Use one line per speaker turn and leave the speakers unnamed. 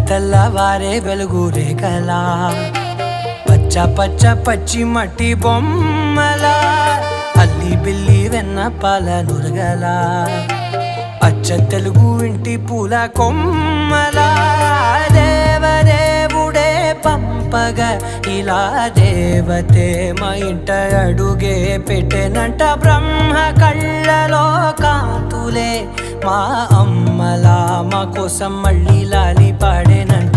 తెల్లవారే వెలుగు రేఖలా పచ్చ పచ్చ పచ్చి మట్టి బొమ్మలా అల్లి బిల్లి వెన్న పాల నురగలా అచ్చ తెలుగు ఇంటి పూల కొమ్మలా దేవదేవుడే పంపగా ఇలా దేవతే మా ఇంట అడుగే పెట్టెనంట బ్రహ్మ కళ్ళలో కాంతులే మా అమ్మలా మా కోసం మళ్ళీ లాలి పాడేనంట.